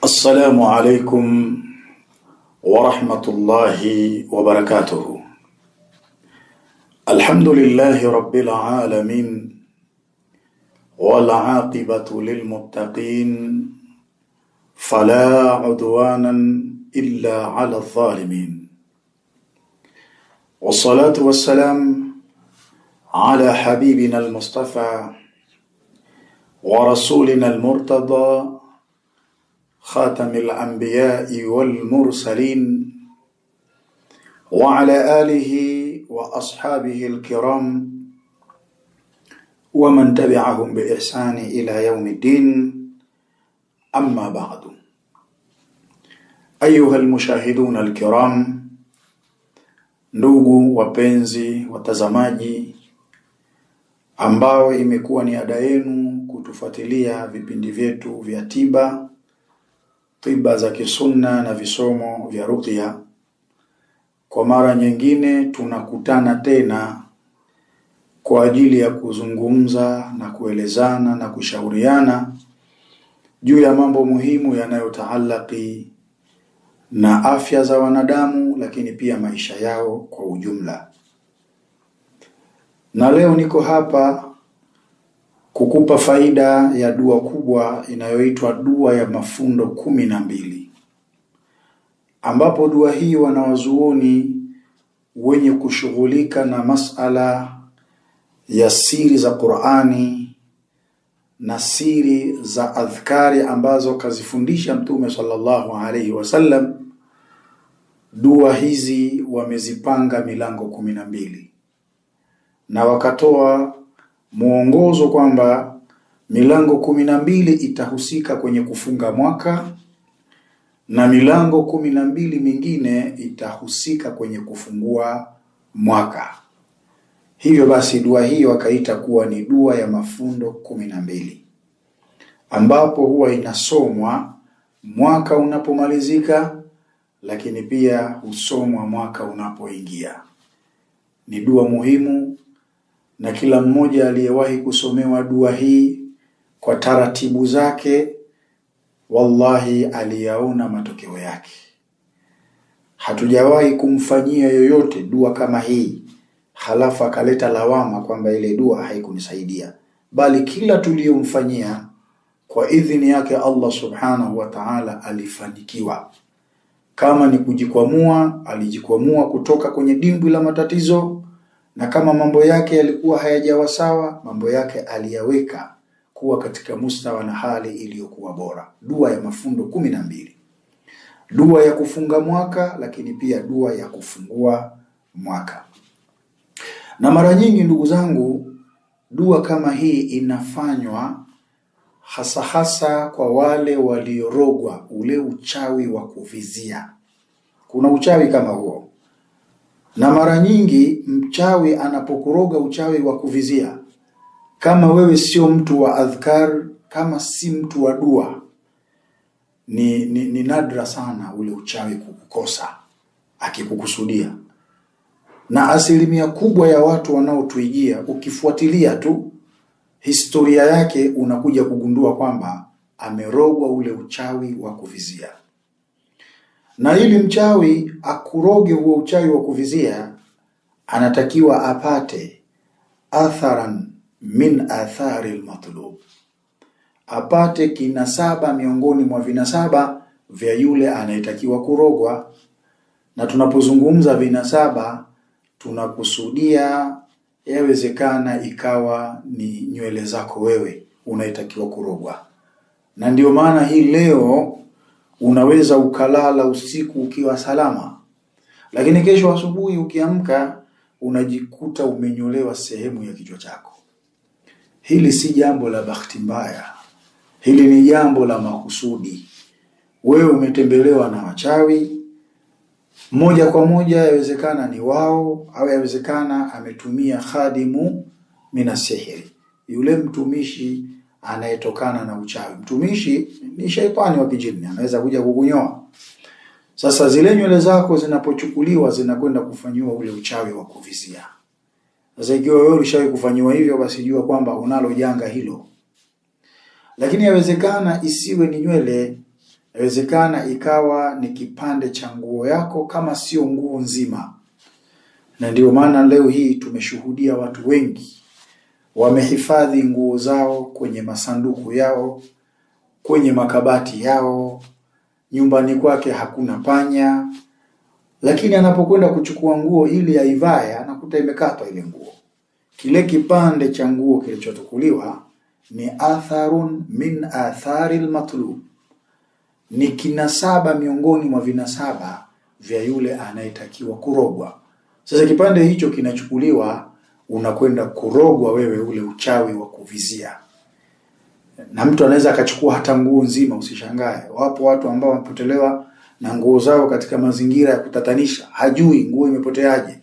السلام عليكم ورحمة الله وبركاته. الحمد لله رب العالمين والعاقبة للمتقين فلا عدوانا إلا على الظالمين، والصلاة والسلام على حبيبنا المصطفى ورسولنا المرتضى خاتم الأنبياء والمرسلين وعلى آله وأصحابه الكرام ومن تبعهم بإحسان إلى يوم الدين. أما بعد، أيها المشاهدون الكرام، ndugu wapenzi watazamaji ambao imekuwa ni ada yenu kutufuatilia vipindi vyetu vya tiba za kisunna na visomo vya ruqya, kwa mara nyingine tunakutana tena kwa ajili ya kuzungumza na kuelezana na kushauriana juu ya mambo muhimu yanayotaalaki na afya za wanadamu, lakini pia maisha yao kwa ujumla. Na leo niko hapa kukupa faida ya dua kubwa inayoitwa dua ya mafundo 12, ambapo dua hii wanawazuoni wenye kushughulika na masala ya siri za Qur'ani na siri za adhkari ambazo kazifundisha Mtume sallallahu alaihi wasallam, dua hizi wamezipanga milango 12 na wakatoa muongozo kwamba milango 12 itahusika kwenye kufunga mwaka na milango 12 mingine itahusika kwenye kufungua mwaka. Hivyo basi dua hii wakaita kuwa ni dua ya mafundo 12, ambapo huwa inasomwa mwaka unapomalizika, lakini pia husomwa mwaka unapoingia. Ni dua muhimu, na kila mmoja aliyewahi kusomewa dua hii kwa taratibu zake, wallahi aliyaona matokeo yake. Hatujawahi kumfanyia yoyote dua kama hii halafu akaleta lawama kwamba ile dua haikunisaidia, bali kila tuliyomfanyia kwa idhini yake Allah subhanahu wa ta'ala alifanikiwa. Kama ni kujikwamua, alijikwamua kutoka kwenye dimbwi la matatizo, na kama mambo yake yalikuwa hayajawa sawa, mambo yake aliyaweka kuwa katika mustawa na hali iliyokuwa bora. Dua ya mafundo 12, dua ya kufunga mwaka, lakini pia dua ya kufungua mwaka. Na mara nyingi ndugu zangu, dua kama hii inafanywa hasa kwa wale waliorogwa ule uchawi wa kuvizia. Kuna uchawi kama huo, na mara nyingi mchawi anapokuroga uchawi wa kuvizia, kama wewe sio mtu wa adhkar, kama si mtu wa dua, ni nadra sana ule uchawi kukukosa akikukusudia. Na asilimia kubwa ya watu wanaotuijia, ukifuatilia tu historia yake, unakuja kugundua kwamba amerogwa ule uchawi wa kuvizia. Na ili mchawi akuroge huo uchawi wa kuvizia, anatakiwa apate atharan min athari al-matlub, apate kinasaba miongoni mwa vinasaba vya yule anayetakiwa kurogwa. Na tunapozungumza vinasaba, tunakusudia yawezekana ikawa ni nywele zako wewe unayetakiwa kurogwa. Na ndio maana hii leo unaweza ukalala usiku ukiwa salama, lakini kesho asubuhi ukiamka unajikuta umenyolewa sehemu ya kichwa chako. Hili si jambo la bahati mbaya, hili ni jambo la makusudi. Wewe umetembelewa na wachawi moja kwa moja, yawezekana ni wao, au yawezekana ametumia khadimu minasihiri, yule mtumishi anayetokana na uchawi. Mtumishi ni shaitani wa kijini, anaweza kuja kukunyoa. Sasa zile nywele zako zinapochukuliwa zinakwenda kufanyiwa ule uchawi wa kuvizia. Sasa ikiwa wewe ulishawahi kufanyiwa hivyo, basi jua kwamba unalo janga hilo. Lakini yawezekana isiwe ni nywele, Inawezekana ikawa ni kipande cha nguo yako kama sio nguo nzima. Na ndio maana leo hii tumeshuhudia watu wengi wamehifadhi nguo zao kwenye masanduku yao, kwenye makabati yao, nyumbani kwake hakuna panya, lakini anapokwenda kuchukua nguo ili aivae anakuta imekatwa ile nguo. Kile kipande cha nguo kilichochukuliwa ni atharun min atharil matlub, ni kinasaba miongoni mwa vinasaba vya yule anayetakiwa kurogwa. Sasa kipande hicho kinachukuliwa, unakwenda kurogwa wewe ule uchawi wa kuvizia. Na mtu anaweza akachukua hata nguo nzima, usishangae. Wapo watu ambao wamepotelewa na nguo zao katika mazingira ya kutatanisha, hajui nguo imepoteaje,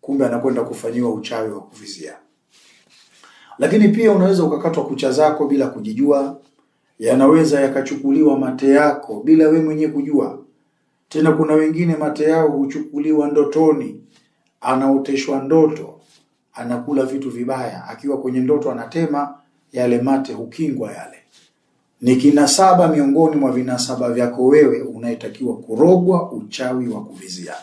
kumbe anakwenda kufanyiwa uchawi wa kuvizia. Lakini pia unaweza ukakatwa kucha zako bila kujijua, yanaweza yakachukuliwa mate yako bila we mwenyewe kujua. Tena kuna wengine mate yao huchukuliwa ndotoni, anaoteshwa ndoto, anakula vitu vibaya, akiwa kwenye ndoto anatema yale mate, hukingwa yale. Ni kinasaba miongoni mwa vinasaba vyako wewe unayetakiwa kurogwa uchawi wa kuvizia.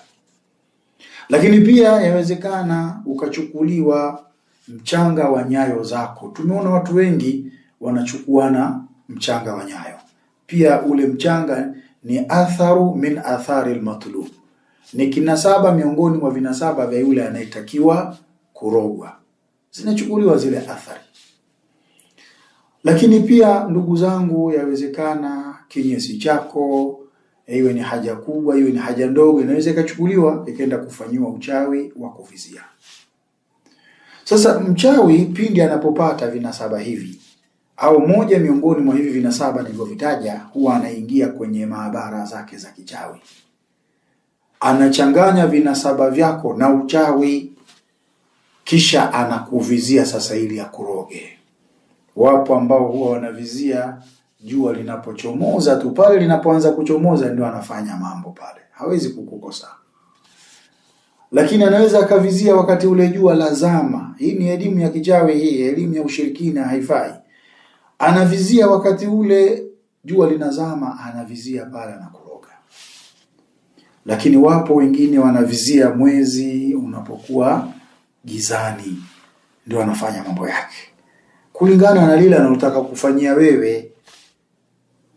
Lakini pia yawezekana ukachukuliwa mchanga wa nyayo zako. Tumeona watu wengi wanachukuana mchanga wa nyayo. Pia ule mchanga ni atharu min athari al-matlub, ni kinasaba miongoni mwa vinasaba vya yule anayetakiwa kurogwa, zinachukuliwa zile athari. Lakini pia ndugu zangu, yawezekana kinyesi chako, iwe ni haja kubwa, iwe ni haja ndogo, inaweza ikachukuliwa ikaenda kufanyiwa uchawi wa kuvizia. Sasa mchawi pindi anapopata vinasaba hivi au moja miongoni mwa hivi vinasaba nilivyovitaja, huwa anaingia kwenye maabara zake za kichawi. Anachanganya vinasaba vyako na uchawi, kisha anakuvizia sasa ili akuroge. Wapo ambao huwa wanavizia jua linapochomoza tu, pale linapoanza kuchomoza ndio anafanya mambo pale, hawezi kukukosa. Lakini anaweza akavizia wakati ule jua lazama. Hii ni elimu ya kichawi, hii elimu ya ushirikina, haifai. Anavizia wakati ule jua linazama, anavizia pale na kuroga. Lakini wapo wengine wanavizia mwezi unapokuwa gizani, ndio anafanya mambo yake kulingana na lile analotaka kufanyia wewe.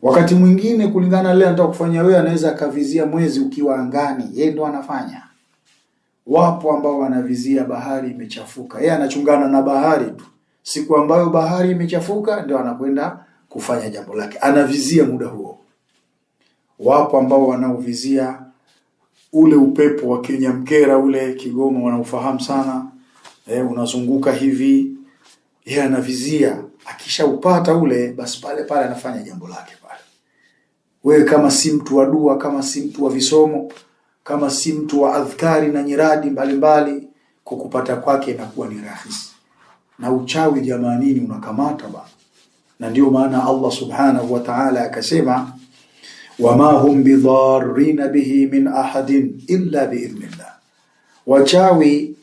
Wakati mwingine kulingana na lile anataka kufanyia wewe, anaweza akavizia mwezi ukiwa angani, yeye ndio anafanya. Wapo ambao wanavizia bahari imechafuka, yeye anachungana na bahari tu. Siku ambayo bahari imechafuka ndio anakwenda kufanya jambo lake, anavizia muda huo. Wapo ambao wanaovizia ule upepo wa Kinyamkera ule Kigoma, wanaufahamu sana. Unazunguka hivi, yeye anavizia, akishaupata ule basi pale pale anafanya jambo lake pale. Wewe kama si mtu wa dua, kama si mtu wa visomo, kama si mtu wa adhkari na nyiradi mbalimbali, kukupata kwake inakuwa ni rahisi. Na uchawi jamanini unakamata bana. Na ndio maana Allah subhanahu wa ta'ala akasema, wama hum bidharrina bihi min ahadin illa biidhnillah. Wachawi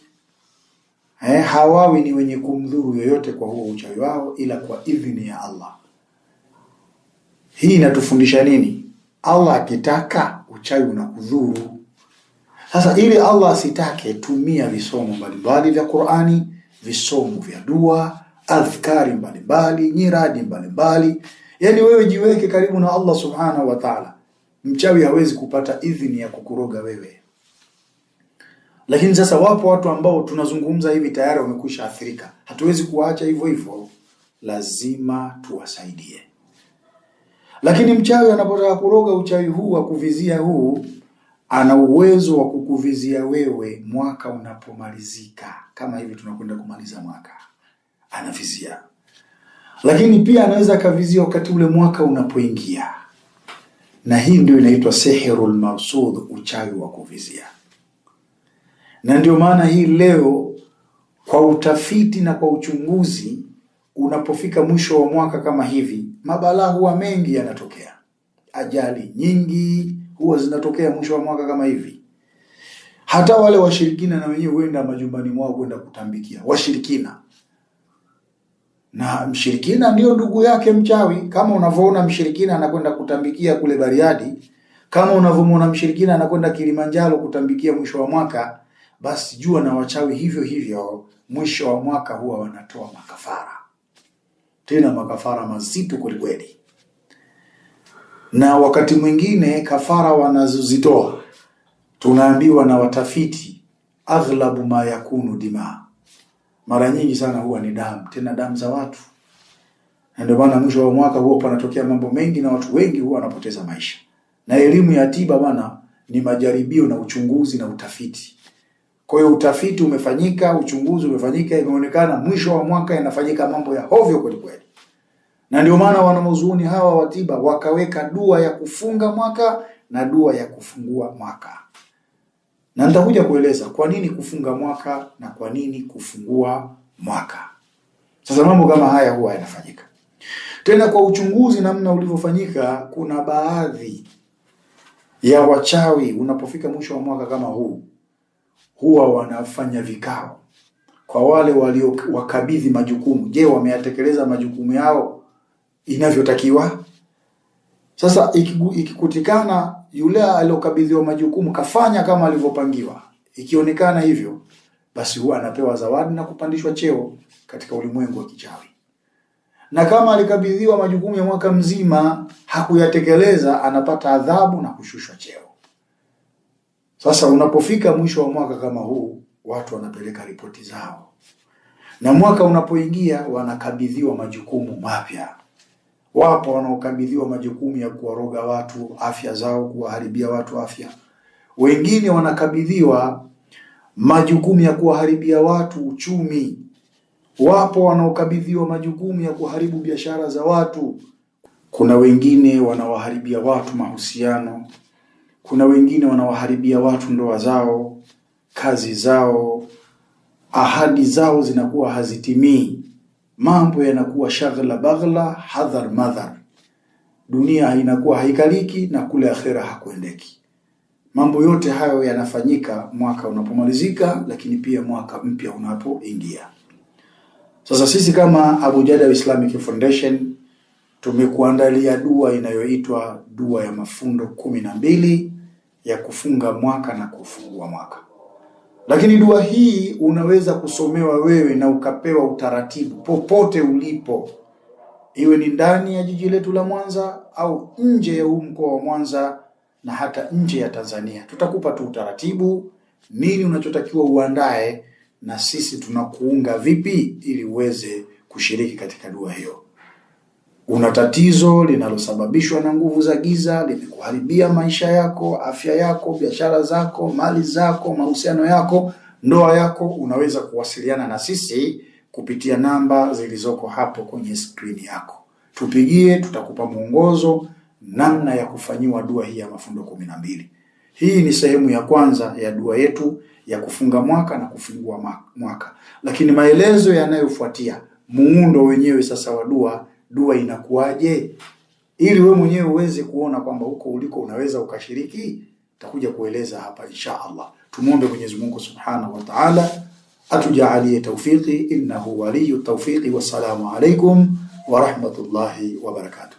hawawi ni wenye kumdhuru yoyote kwa huo uchawi wao ila kwa idhini ya Allah. Hii inatufundisha nini? Allah akitaka uchawi unakudhuru. Sasa ili Allah asitake, tumia visomo mbalimbali vya Qur'ani, visomo vya dua, adhkari mbalimbali, nyiradi mbalimbali. Yaani wewe jiweke karibu na Allah subhanahu wa ta'ala. Mchawi hawezi kupata idhini ya kukuroga wewe. Lakini sasa wapo watu ambao tunazungumza hivi tayari wamekwisha athirika. Hatuwezi kuacha hivyo hivyo, lazima tuwasaidie. Lakini mchawi anapotaka kuroga uchawi huu wa kuvizia huu, ana uwezo wa kukuvizia wewe mwaka unapomalizika. Kama hivi tunakwenda kumaliza mwaka, anavizia. Lakini pia anaweza kavizia wakati ule mwaka unapoingia. Na hii ndio inaitwa sihrul marsud, uchawi wa kuvizia. Na ndio maana hii leo kwa utafiti na kwa uchunguzi, unapofika mwisho wa mwaka kama hivi, mabalaa huwa mengi yanatokea. Ajali nyingi huwa zinatokea mwisho wa mwaka kama hivi. Hata wale washirikina na wenyewe huenda majumbani mwao kwenda kutambikia. Washirikina na mshirikina ndio ndugu yake mchawi. Kama unavyoona mshirikina anakwenda kutambikia kule Bariadi, kama unavyomwona mshirikina anakwenda Kilimanjaro kutambikia mwisho wa mwaka, basi jua na wachawi hivyo hivyo mwisho wa mwaka huwa wanatoa makafara, tena makafara mazito kweli. Na wakati mwingine kafara wanazozitoa tunaambiwa na watafiti, aghlabu ma yakunu dima, mara nyingi sana huwa ni damu, tena damu za watu. Na ndio maana mwisho wa mwaka huwa panatokea mambo mengi na watu wengi huwa wanapoteza maisha. Na elimu ya tiba bwana ni majaribio na uchunguzi na utafiti. Kwa hiyo utafiti umefanyika, uchunguzi umefanyika, imeonekana mwisho wa mwaka yanafanyika mambo ya hovyo kweli. Na ndio maana wanazuoni hawa wa tiba wakaweka dua ya kufunga mwaka na dua ya kufungua mwaka. Na nitakuja kueleza kwa nini kufunga mwaka na kwa nini kufungua mwaka. Sasa mambo kama haya huwa yanafanyika. Tena kwa uchunguzi namna ulivyofanyika, kuna baadhi ya wachawi unapofika mwisho wa mwaka kama huu huwa wanafanya vikao kwa wale waliowakabidhi majukumu. Je, wameyatekeleza majukumu yao inavyotakiwa? Sasa ikikutikana yule aliyokabidhiwa majukumu kafanya kama alivyopangiwa, ikionekana hivyo, basi huwa anapewa zawadi na kupandishwa cheo katika ulimwengu wa kichawi. Na kama alikabidhiwa majukumu ya mwaka mzima hakuyatekeleza, anapata adhabu na kushushwa cheo. Sasa unapofika mwisho wa mwaka kama huu, watu wanapeleka ripoti zao, na mwaka unapoingia wanakabidhiwa majukumu mapya. Wapo wanaokabidhiwa majukumu ya kuwaroga watu afya zao, kuwaharibia watu afya. Wengine wanakabidhiwa majukumu ya kuwaharibia watu uchumi. Wapo wanaokabidhiwa majukumu ya kuharibu biashara za watu. Kuna wengine wanawaharibia watu mahusiano. Kuna wengine wanawaharibia watu ndoa zao, kazi zao, ahadi zao zinakuwa hazitimii. Mambo yanakuwa shaghla baghla, hadhar madhar. Dunia inakuwa haikaliki na kule akhera hakuendeki. Mambo yote hayo yanafanyika mwaka unapomalizika, lakini pia mwaka mpya unapoingia. Sasa sisi kama Abu Jada Islamic Foundation tumekuandalia dua inayoitwa dua ya mafundo 12 ya kufunga mwaka na kufungua mwaka. Lakini dua hii unaweza kusomewa wewe na ukapewa utaratibu popote ulipo, iwe ni ndani ya jiji letu la Mwanza au nje ya huu mkoa wa Mwanza na hata nje ya Tanzania. Tutakupa tu utaratibu, nini unachotakiwa uandae, na sisi tunakuunga vipi ili uweze kushiriki katika dua hiyo. Una tatizo linalosababishwa na nguvu za giza, limekuharibia maisha yako, afya yako, biashara zako, mali zako, mahusiano yako, ndoa yako, unaweza kuwasiliana na sisi kupitia namba zilizoko hapo kwenye skrini yako. Tupigie, tutakupa mwongozo namna ya kufanyiwa dua hii ya mafundo 12. Hii ni sehemu ya kwanza ya dua yetu ya kufunga mwaka na kufungua mwaka. Lakini maelezo yanayofuatia, muundo wenyewe sasa wa dua inakuwaje, ili wewe mwenyewe uweze kuona kwamba huko uliko unaweza ukashiriki, takuja kueleza hapa insha Allah. Tumuombe Mwenyezi Mungu Subhanahu wa Ta'ala atujalie tawfiki, innahu waliyut tawfiqi. Wassalamu alaykum wa rahmatullahi wa barakatuh.